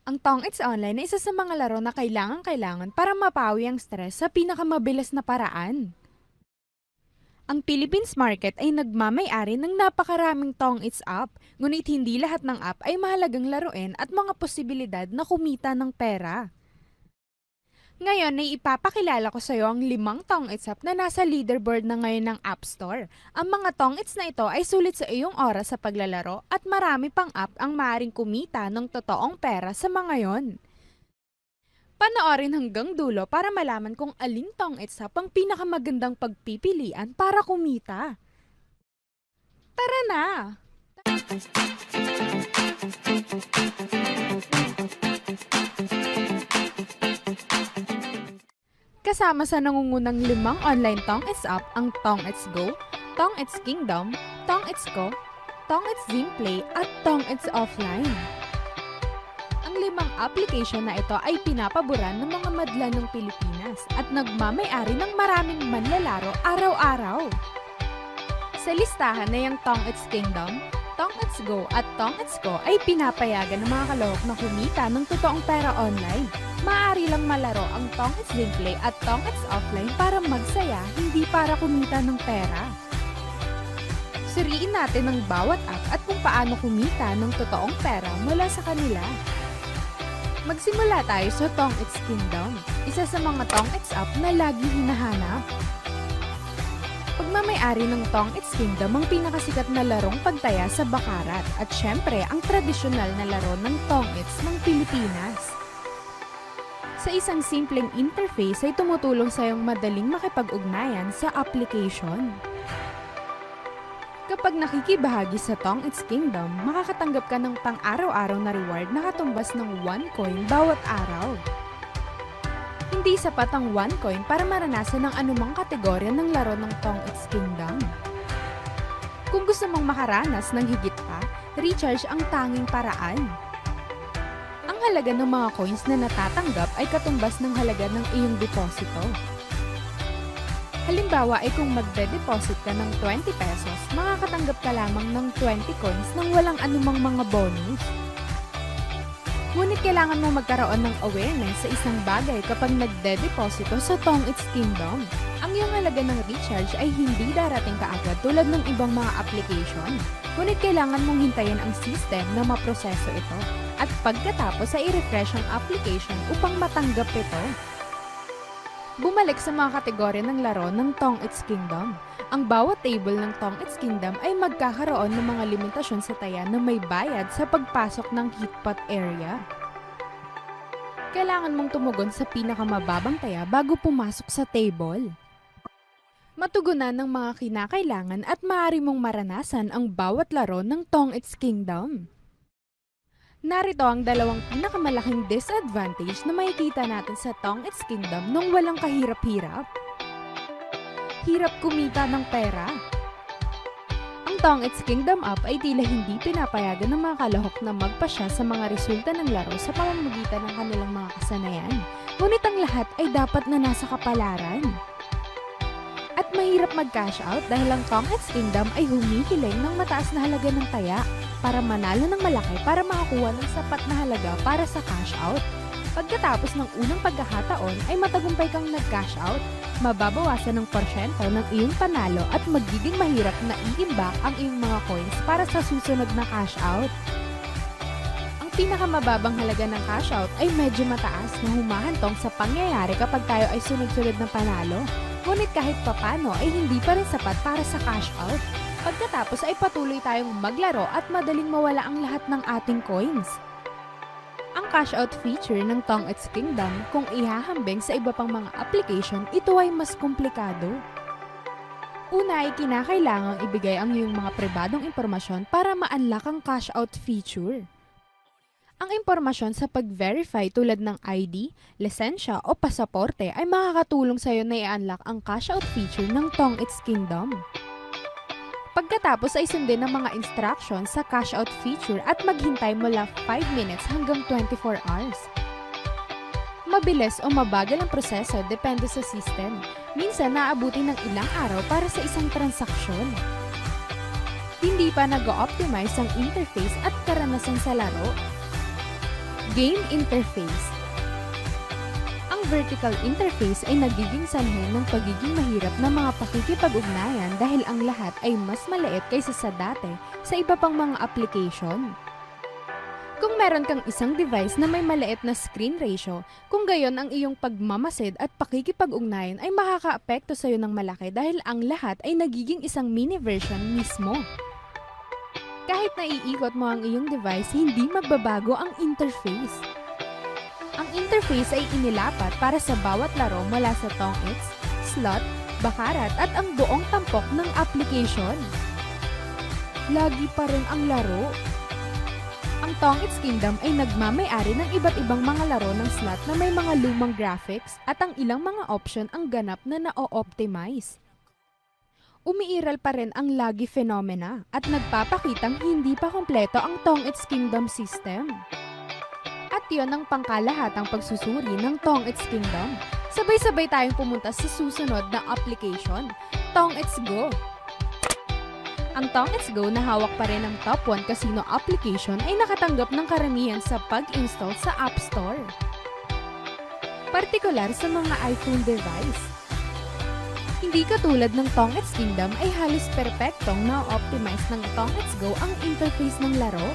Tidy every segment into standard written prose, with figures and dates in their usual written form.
Ang Tong It's Online ay isa sa mga laro na kailangan para mapawi ang stress sa pinakamabilis na paraan. Ang Philippines market ay nagmamay-ari ng napakaraming Tong It's app, ngunit hindi lahat ng app ay mahalagang laruin at mga posibilidad na kumita ng pera. Ngayon ay ipapakilala ko sa iyo ang 5 Tong It's app na nasa leaderboard na ngayon ng App Store. Ang mga Tong It's na ito ay sulit sa iyong oras sa paglalaro at marami pang app ang maaaring kumita ng totoong pera sa mga yon. Panoorin hanggang dulo para malaman kung aling Tong-It's app ang pinakamagandang pagpipilian para kumita. Tara na! Kasama sa nangungunang 5 online Tong-It's app ang Tong-It's Go, Tong-It's Kingdom, Tong-It's Go, Tong-It's Gameplay at Tong-It's Offline. Ang 5 application na ito ay pinapaboran ng mga madla ng Pilipinas at nagmamay-ari ng maraming manlalaro araw-araw. Sa listahan na yung Tong-It's Kingdom, Tong-It's Go at Tong-It's Go ay pinapayagan ng mga kalahok na kumita ng totoong pera online. Maaari lang malaro ang Tong-It's Gameplay at Tong-It's Offline para magsaya, hindi para kumita ng pera. Suriin natin ang bawat app at kung paano kumita ng totoong pera mula sa kanila. Magsimula tayo sa Tong-It's Kingdom, isa sa mga Tong-It's app na lagi hinahanap. Pagmamay-ari ng Tong-It's Kingdom ang pinakasikat na larong pagtaya sa bakarat at syempre ang tradisyonal na laro ng Tong-It's ng Pilipinas. Sa isang simpleng interface ay tumutulong sa iyong madaling makipag-ugnayan sa application. Kapag nakikibahagi sa Tong-It's Kingdom, makakatanggap ka ng pang-araw-araw na reward na katumbas ng 1 coin bawat araw. Hindi sapat ang 1 coin para maranasan ang anumang kategorya ng laro ng Tong-It's Kingdom. Kung gusto mong makaranas ng higit pa, recharge ang tanging paraan. Ang halaga ng mga coins na natatanggap ay katumbas ng halaga ng iyong deposito. Halimbawa ay kung magde-deposit ka ng 20 pesos, makakatanggap ka lamang ng 20 coins nang walang anumang mga bonus. Ngunit kailangan mo magkaroon ng awareness sa isang bagay kapag nagde-deposito sa Tong-It's Kingdom. Ang iyong halaga ng recharge ay hindi darating kaagad tulad ng ibang mga application. Ngunit kailangan mong hintayin ang system na maproseso ito. At pagkatapos ay i-refresh ang application upang matanggap ito. Bumalik sa mga kategorya ng laro ng Tong-It's Kingdom. Ang bawat table ng Tong-It's Kingdom ay magkakaroon ng mga limitasyon sa taya na may bayad sa pagpasok ng hitpot area. Kailangan mong tumugon sa pinakamababang taya bago pumasok sa table. Matugunan ng mga kinakailangan at maaari mong maranasan ang bawat laro ng Tong-It's Kingdom. Narito ang 2 pinakamalaking disadvantage na makikita natin sa Tong-It's Kingdom nung walang kahirap-hirap. Hirap kumita ng pera. Ang Tong-It's Kingdom app ay tila hindi pinapayagan ng mga kalahok na magpasya sa mga resulta ng laro sa pamamagitan ng kanilang mga kasanayan. Ngunit ang lahat ay dapat na nasa kapalaran. At mahirap mag-cash out dahil ang Tong-It's Kingdom ay humihiling ng mataas na halaga ng taya para manalo ng malaki para makakuha ng sapat na halaga para sa cash out. Pagkatapos ng unang pagkakataon ay matagumpay kang nag-cash out, mababawasan ng porsyento ng iyong panalo at magiging mahirap na i-imbak ang iyong mga coins para sa susunod na cash out. Ang pinakamababang halaga ng cash out ay medyo mataas na humahantong sa pangyayari kapag tayo ay sunod-sunod na panalo. Ngunit kahit papano ay hindi pa rin sapat para sa cash out. Pagkatapos ay patuloy tayong maglaro at madaling mawala ang lahat ng ating coins. Ang cash out feature ng Tong-It's Kingdom, kung ihahambing sa iba pang mga application, ito ay mas komplikado. Una ay kinakailangang ibigay ang iyong mga pribadong impormasyon para ma-unlock ang cash out feature. Ang impormasyon sa pag-verify tulad ng ID, lisensya o pasaporte ay makakatulong sa iyo na i-unlock ang cash out feature ng Tong-It's Kingdom. Pagkatapos ay sundin ang mga instructions sa cash out feature at maghintay mula 5 minutes hanggang 24 hours. Mabilis o mabagal ang proseso depende sa system. Minsan naaabuti ng ilang araw para sa isang transaksyon. Hindi pa nag-optimize ang interface at karanasan sa laro. Game interface. Ang vertical interface ay nagiging sanhi ng pagiging mahirap ng mga pakikipag-ugnayan dahil ang lahat ay mas maliit kaysa sa dati sa iba pang mga application. Kung meron kang isang device na may maliit na screen ratio, kung gayon ang iyong pagmamasid at pakikipag-ugnayan ay makakaapekto sa iyo ng malaki dahil ang lahat ay nagiging isang mini version mismo. Kahit naiikot mo ang iyong device, hindi magbabago ang interface. Ang interface ay inilapat para sa bawat laro mula sa tong-its, slot, bakarat at ang buong tampok ng application. Lagi pa rin ang laro. Ang Tong-its Kingdom ay nagmamay-ari ng iba't ibang mga laro ng slot na may mga lumang graphics at ang ilang mga option ang ganap na na-optimize. Umiiral pa rin ang laggy phenomena at nagpapakitang hindi pa kompleto ang Tong-its Kingdom system. At yon ang pangkalahatang pagsusuri ng Tong-its Kingdom. Sabay-sabay tayong pumunta sa susunod na application, Tong-its Go. Ang Tong-its Go na hawak pa rin ng top 1 casino application ay nakatanggap ng karamihan sa pag-install sa App Store. Partikular sa mga iPhone device. Hindi katulad ng Tong-its Kingdom ay halos perpektong na-optimize ng Tong-its Go ang interface ng laro.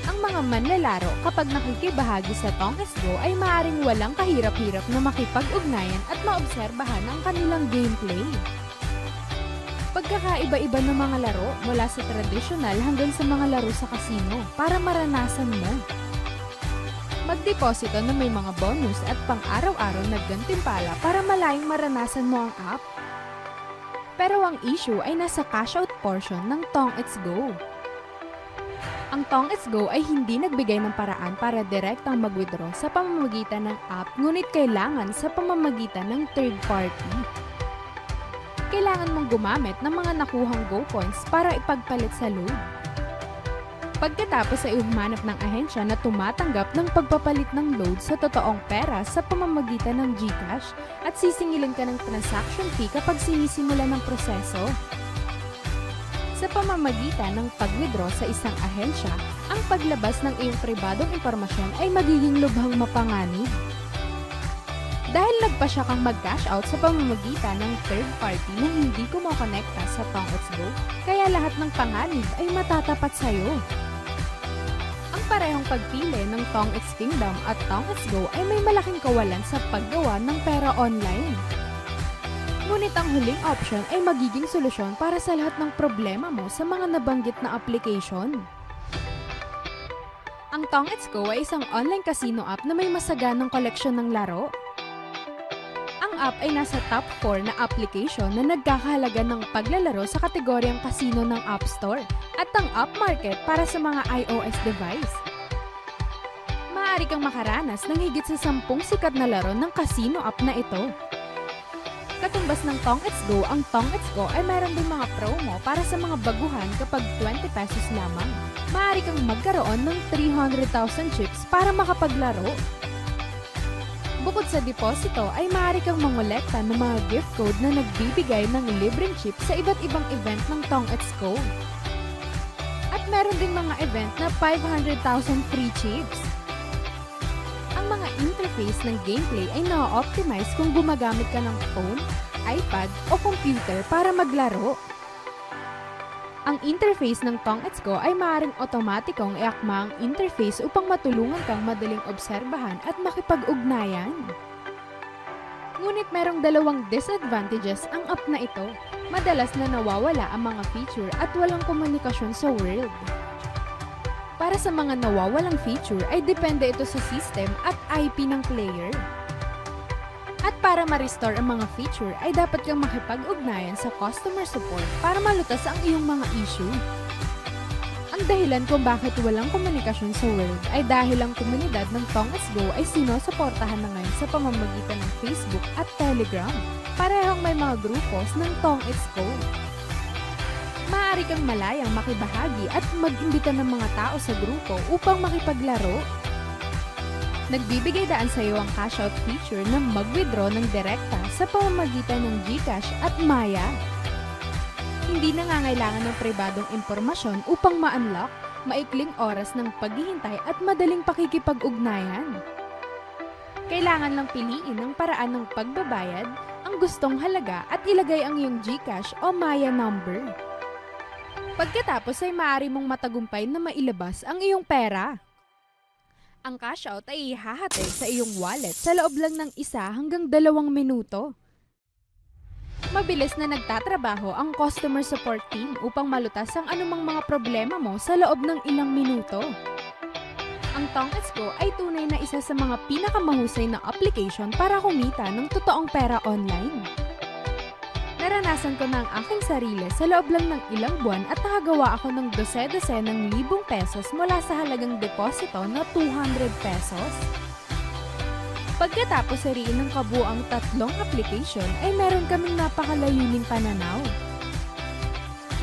Ang mga manlalaro kapag nakikibahagi sa Tong-its Go ay maaaring walang kahirap-hirap na makipag-ugnayan at maobserbahan ang kanilang gameplay. Pagkakaiba-iba ng mga laro mula sa tradisyonal hanggang sa mga laro sa casino para maranasan mo. Magdeposito na may mga bonus at pang-araw-araw na gantimpala para malayang maranasan mo ang app. Pero ang issue ay nasa cash-out portion ng Tong-its Go. Ang Tong-its Go ay hindi nagbigay ng paraan para direktang mag-withdraw sa pamamagitan ng app ngunit kailangan sa pamamagitan ng third party. Kailangan mong gumamit ng mga nakuhang Go points para ipagpalit sa load. Pagkatapos ay humanap ng ahensya na tumatanggap ng pagpapalit ng load sa totoong pera sa pamamagitan ng GCash at sisingilin ka ng transaction fee kapag sinisimula ng proseso. Sa pamamagitan ng pag-withdraw sa isang ahensya, ang paglabas ng iyong pribadong impormasyon ay magiging lubhang mapanganib. Dahil nagpasya kang mag-cash out sa pamamagitan ng third party na hindi kumokonekta sa Tong-its Go, kaya lahat ng panganib ay matatapat sa'yo. Ang parehong pagpili ng Tong-its Kingdom at Tong-its Go ay may malaking kawalan sa paggawa ng pera online. Ngunit ang huling option ay magiging solusyon para sa lahat ng problema mo sa mga nabanggit na application. Ang Tong-its Go ay isang online casino app na may masaganang koleksyon ng laro. Ang app ay nasa top 4 na application na nagkakahalaga ng paglalaro sa kategoryang casino ng App Store at ang app market para sa mga iOS device. Maaari kang makaranas ng higit sa 10 sikat na laro ng casino app na ito. Katumbas ng Tong-its Go, ang Tong-its Go ay mayroon din mga promo para sa mga baguhan kapag 20 pesos lamang. Maaari kang magkaroon ng 300,000 chips para makapaglaro. Bukod sa deposito ay maaari kang mangolekta ng mga gift code na nagbibigay ng libreng chip sa iba't ibang event ng Tong-its Go. At meron ding mga event na 500,000 free chips. Ang mga interface ng gameplay ay na-optimize kung gumagamit ka ng phone, iPad o computer para maglaro. Ang interface ng Tong-its Go ay maaaring otomatikong iakma ang interface upang matulungan kang madaling obserbahan at makipag-ugnayan. Ngunit merong dalawang disadvantages ang app na ito. Madalas na nawawala ang mga feature at walang komunikasyon sa world. Para sa mga nawawalang feature ay depende ito sa system at IP ng player. At para ma-restore ang mga feature ay dapat kang makipag-ugnayan sa customer support para malutas ang iyong mga issue. Ang dahilan kung bakit walang komunikasyon sa world ay dahil ang komunidad ng Tong-its Go ay sinusuportahan na ngayon sa pamamagitan ng Facebook at Telegram. Parehong may mga grupos ng Tong-its Go. Maaari kang malayang makibahagi at mag-imbita ng mga tao sa grupo upang makipaglaro. Nagbibigay daan sa iyo ang cash-out feature na mag-withdraw ng direkta sa pamamagitan ng GCash at Maya. Hindi nangangailangan ng pribadong impormasyon upang ma-unlock maikling oras ng paghihintay at madaling pakikipag-ugnayan. Kailangan lang piliin ang paraan ng pagbabayad, ang gustong halaga at ilagay ang iyong GCash o Maya number. Pagkatapos ay maaari mong matagumpay na mailabas ang iyong pera. Ang cash out ay ihahatid sa iyong wallet sa loob lang ng 1 hanggang 2 minuto. Mabilis na nagtatrabaho ang customer support team upang malutas ang anumang mga problema mo sa loob ng ilang minuto. Ang Tongits Go ay tunay na isa sa mga pinakamahusay na application para kumita ng totoong pera online. Naranasan ko na ang aking sarili sa loob lang ng ilang buwan at nakagawa ako ng dose-dosenang libong pesos mula sa halagang deposito na 200 pesos. Pagkatapos sariin ng kabuang 3 application ay meron kaming napakalayuning pananaw.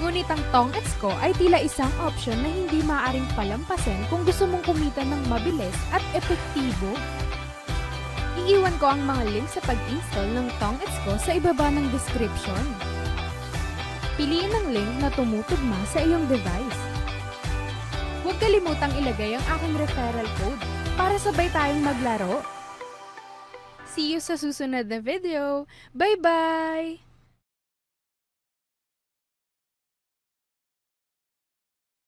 Ngunit ang Tongits Go ay tila isang option na hindi maaaring palampasin kung gusto mong kumita ng mabilis at epektibo. Iiwan ko ang mga link sa pag-install ng Tongits Go sa ibaba ng description. Piliin ang link na tumutugma sa iyong device. Huwag kalimutang ilagay ang aking referral code para sabay tayong maglaro. See you sa susunod na video. Bye-bye!